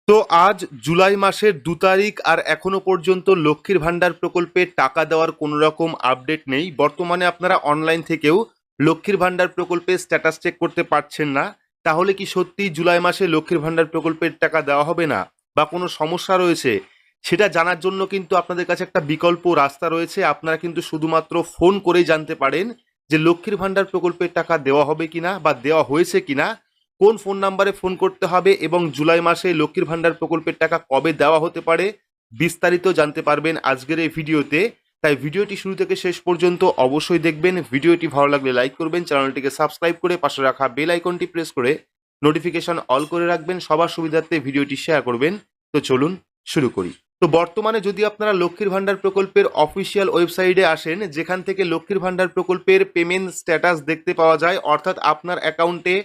তো আজ জুলাই মাসের 2 তারিখ আর এখনো পর্যন্ত লক্ষ্মীর ভান্ডার প্রকল্পে টাকা দেওয়ার কোনো রকম আপডেট নেই। বর্তমানে আপনারা অনলাইন থেকেও লক্ষ্মীর ভান্ডার প্রকল্পের স্ট্যাটাস চেক করতে পারছেন না। তাহলে কি সত্যি জুলাই মাসে লক্ষ্মীর ভান্ডার প্রকল্পের টাকা দেওয়া হবে না বা কোনো সমস্যা রয়েছে? সেটা জানার জন্য কিন্তু আপনাদের কাছে একটা বিকল্প রাস্তা রয়েছে। আপনারা কিন্তু শুধুমাত্র ফোন করেই জানতে পারেন যে লক্ষ্মীর ভান্ডার প্রকল্পের টাকা দেওয়া হবে কিনা বা দেওয়া হয়েছে কিনা, কোন ফোন নাম্বারে ফোন করতে হবে এবং জুলাই মাসে লক্ষ্মীর ভান্ডার প্রকল্পের টাকা কবে দেওয়া হতে পারে বিস্তারিত জানতে পারবেন আজকের এই ভিডিওতে। তাই ভিডিওটি শুরু থেকে শেষ পর্যন্ত অবশ্যই দেখবেন। ভিডিওটি ভালো লাগলে লাইক করবেন, চ্যানেলটিকে সাবস্ক্রাইব করে পাশে রাখা বেল আইকনটি প্রেস করে নোটিফিকেশন অল করে রাখবেন। সবার সুবিধার্থে ভিডিওটি শেয়ার করবেন। তো চলুন শুরু করি। তো বর্তমানে যদি আপনারা লক্ষ্মীর ভান্ডার প্রকল্পের অফিসিয়াল ওয়েবসাইটে আসেন, যেখান থেকে লক্ষ্মীর ভান্ডার প্রকল্পের পেমেন্ট স্ট্যাটাস দেখতে পাওয়া যায়, অর্থাৎ আপনার অ্যাকাউন্টে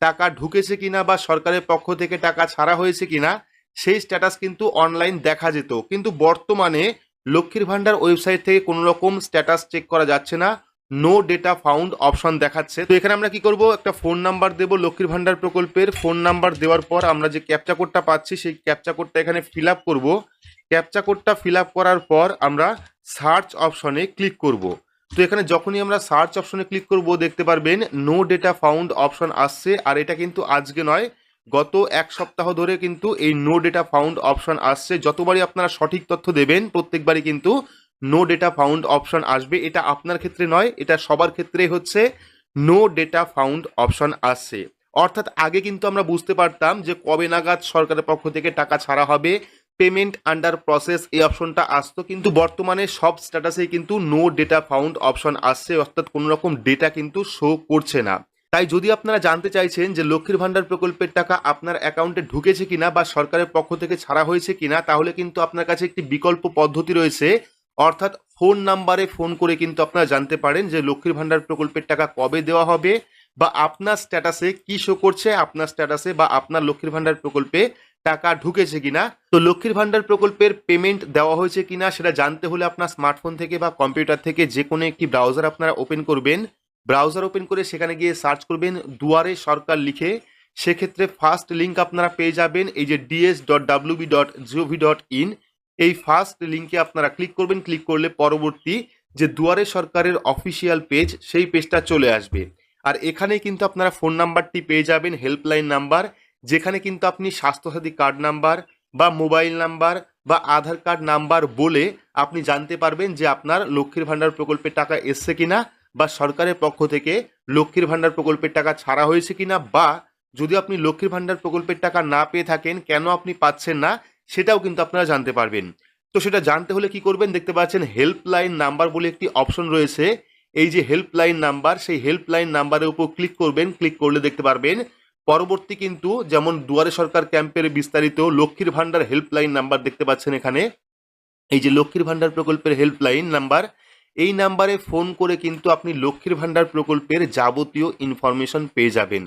টাকা ঢুকেছে কিনা বা সরকারের পক্ষ থেকে টাকা ছাড়া হয়েছে কিনা সেই স্ট্যাটাস কিন্তু অনলাইন দেখা যেত। কিন্তু বর্তমানে লক্ষ্মীর ভান্ডার ওয়েবসাইট থেকে কোনো রকম স্ট্যাটাস চেক করা যাচ্ছে না, নো ডেটা ফাউন্ড অপশন দেখাচ্ছে। তো এখানে আমরা কি করব, একটা ফোন নাম্বার দেব লক্ষ্মীর ভান্ডার প্রকল্পের। ফোন নাম্বার দেওয়ার পর আমরা যে ক্যাপচা কোডটা পাচ্ছি সেই ক্যাপচা কোডটা এখানে ফিল আপ করবো। ক্যাপচা কোডটা ফিল আপ করার পর আমরা সার্চ অপশনে ক্লিক করব। তো এখানে যখনই আমরা সার্চ অপশনে ক্লিক করব দেখতে পারবেন নো ডেটা ফাউন্ড অপশন আসছে। আর এটা কিন্তু আজকে নয়, গত এক সপ্তাহ ধরে কিন্তু এই নো ডেটা ফাউন্ড অপশন আসছে। যতবারই আপনারা সঠিক তথ্য দেবেন প্রত্যেকবারই কিন্তু নো ডেটা ফাউন্ড অপশন আসবে। এটা আপনার ক্ষেত্রে নয়, এটা সবার ক্ষেত্রেই হচ্ছে নো ডেটা ফাউন্ড অপশন আসছে। অর্থাৎ আগে কিন্তু আমরা বুঝতে পারতাম যে কবে নাগাদ সরকারের পক্ষ থেকে টাকা ছাড়া হবে, পেমেন্ট আন্ডার প্রসেস এই অপশনটা আসতো। কিন্তু বর্তমানে সব স্ট্যাটাসে কিন্তু নো ডেটা ফাউন্ড অপশন আসছে, অর্থাৎ কোনো রকম ডেটা কিন্তু শো করছে না। তাই যদি আপনারা জানতে চাইছেন যে লক্ষ্মীর ভান্ডার প্রকল্পের টাকা আপনার অ্যাকাউন্টে ঢুকেছে কিনা বা সরকারের পক্ষ থেকে ছাড়া হয়েছে কিনা, তাহলে কিন্তু আপনার কাছে একটি বিকল্প পদ্ধতি রয়েছে। অর্থাৎ ফোন নাম্বারে ফোন করে কিন্তু আপনারা জানতে পারেন যে লক্ষ্মীর ভান্ডার প্রকল্পের টাকা কবে দেওয়া হবে বা আপনার স্ট্যাটাসে কি শো করছে, আপনার স্ট্যাটাসে বা আপনার লক্ষ্মীর ভান্ডার প্রকল্পে টাকা ঢুকেছে কিনা। তো লক্ষ্মীর ভান্ডার প্রকল্পের পেমেন্ট দেওয়া হয়েছে কিনা সেটা জানতে হলে আপনার স্মার্টফোন থেকে বা কম্পিউটার থেকে যে কোনো একটি ব্রাউজার আপনারা ওপেন করবেন। ব্রাউজার ওপেন করে সেখানে গিয়ে সার্চ করবেন দুয়ারে সরকার লিখে। সেক্ষেত্রে ফার্স্ট লিঙ্ক আপনারা পেয়ে যাবেন এই যে ds.wb.gov.in। এই ফার্স্ট লিঙ্কে আপনারা ক্লিক করবেন। ক্লিক করলে পরবর্তী যে দুয়ারে সরকারের অফিসিয়াল পেজ সেই পেজটা চলে আসবে। আর এখানেই কিন্তু আপনারা ফোন নাম্বারটি পেয়ে যাবেন, হেল্পলাইন নাম্বার, যেখানে কিন্তু আপনি স্বাস্থ্যসাথী কার্ড নাম্বার বা মোবাইল নাম্বার বা আধার কার্ড নাম্বার বলে আপনি জানতে পারবেন যে আপনার লক্ষ্মীর ভান্ডার প্রকল্পের টাকা এসছে কিনা বা সরকারের পক্ষ থেকে লক্ষ্মীর ভান্ডার প্রকল্পের টাকা ছাড়া হয়েছে কিনা, বা যদি আপনি লক্ষ্মীর ভান্ডার প্রকল্পের টাকা না পেয়ে থাকেন কেন আপনি পাচ্ছেন না সেটাও কিন্তু আপনারা জানতে পারবেন। তো সেটা জানতে হলে কি করবেন, দেখতে পাচ্ছেন হেল্পলাইন নাম্বার বলে একটি অপশন রয়েছে। এই যে হেল্পলাইন নাম্বার, সেই হেল্পলাইন নাম্বারের উপর ক্লিক করবেন। ক্লিক করলে দেখতে পারবেন পরবর্তী কিন্তু যেমন দুয়ারে সরকার ক্যাম্পের বিস্তারিত লক্ষ্মীর ভান্ডার হেল্পলাইন নাম্বার দেখতে পাচ্ছেন এখানে। এই যে লক্ষ্মীর ভান্ডার প্রকল্পের হেল্পলাইন নাম্বার, এই নাম্বারে ফোন করে কিন্তু আপনি লক্ষ্মীর ভান্ডার প্রকল্পের যাবতীয় ইনফরমেশন পেয়ে যাবেন।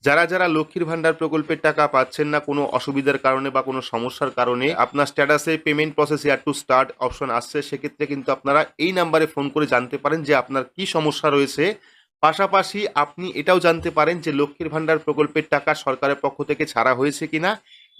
যারা যারা লক্ষ্মীর ভান্ডার প্রকল্পের টাকা পাচ্ছেন না কোনো অসুবিধার কারণে বা কোনো সমস্যার কারণে, আপনার স্ট্যাটাসে payment process year to start option আসছে, সেক্ষেত্রে কিন্তু আপনারা এই নাম্বারে ফোন করে জানতে পারেন যে আপনার কি সমস্যা রয়েছে। পাশাপাশি আপনি এটাও জানতে পারেন যে লক্ষ্মীর ভান্ডার প্রকল্পের টাকা সরকারের পক্ষ থেকে ছাড়া হয়েছে কিনা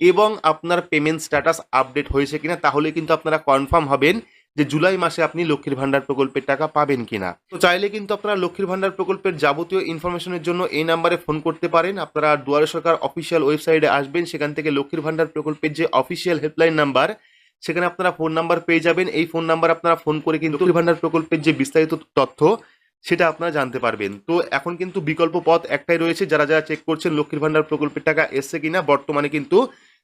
এবং আপনার পেমেন্ট স্ট্যাটাস আপডেট হয়েছে কিনা। তাহলে কিন্তু আপনারা কনফার্ম হবেন যে জুলাই মাসে আপনি লক্ষ্মীর ভান্ডার প্রকল্পের টাকা পাবেন কিনা। তো চাইলে কিন্তু আপনারা লক্ষ্মীর ভান্ডার প্রকল্পের যাবতীয় ইনফরমেশনের জন্য এই নাম্বারে ফোন করতে পারেন। আপনারা দুয়ারে সরকার অফিসিয়াল ওয়েবসাইটে আসবেন, সেখান থেকে লক্ষ্মীর ভান্ডার প্রকল্পের যে অফিসিয়াল হেল্পলাইন নাম্বার সেখানে আপনারা ফোন নাম্বার পেয়ে যাবেন। এই ফোন নাম্বার আপনারা ফোন করে কিন্তু লক্ষ্মীর ভান্ডার প্রকল্পের যে বিস্তারিত তথ্য সেটা আপনারা জানতে পারবেন। তো এখন কিন্তু বিকল্প পথ একটাই রয়েছে, যারা যারা চেক করছেন লক্ষ্মীর ভান্ডার প্রকল্পের টাকা এসছে কিনা, বর্তমানে কিন্তু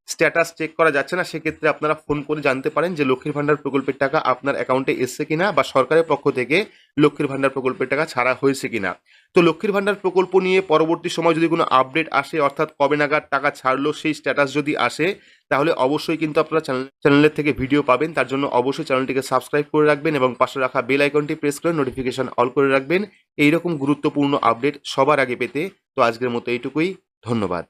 স্ট্যাটাস চেক করা যাচ্ছে না, সেক্ষেত্রে আপনারা ফোন করে জানতে পারেন যে লক্ষ্মীর ভান্ডার প্রকল্পের টাকা আপনার অ্যাকাউন্টে এসছে কিনা বা সরকারের পক্ষ থেকে লক্ষ্মীর ভান্ডার প্রকল্পের টাকা ছাড়া হয়েছে কিনা। তো লক্ষ্মীর ভান্ডার প্রকল্প নিয়ে পরবর্তী সময় যদি কোনো আপডেট আসে, অর্থাৎ কবে নাগাদ টাকা ছাড়লো সেই স্ট্যাটাস যদি আসে, তাহলে অবশ্যই কিন্তু আপনারা চ্যানেলের থেকে ভিডিও পাবেন। তার জন্য অবশ্যই চ্যানেলটিকে সাবস্ক্রাইব করে রাখবেন এবং পাশে রাখা বেল আইকনটি প্রেস করে নোটিফিকেশন অল করে রাখবেন এইরকম গুরুত্বপূর্ণ আপডেট সবার আগে পেতে। তো আজকের মতো এইটুকুই, ধন্যবাদ।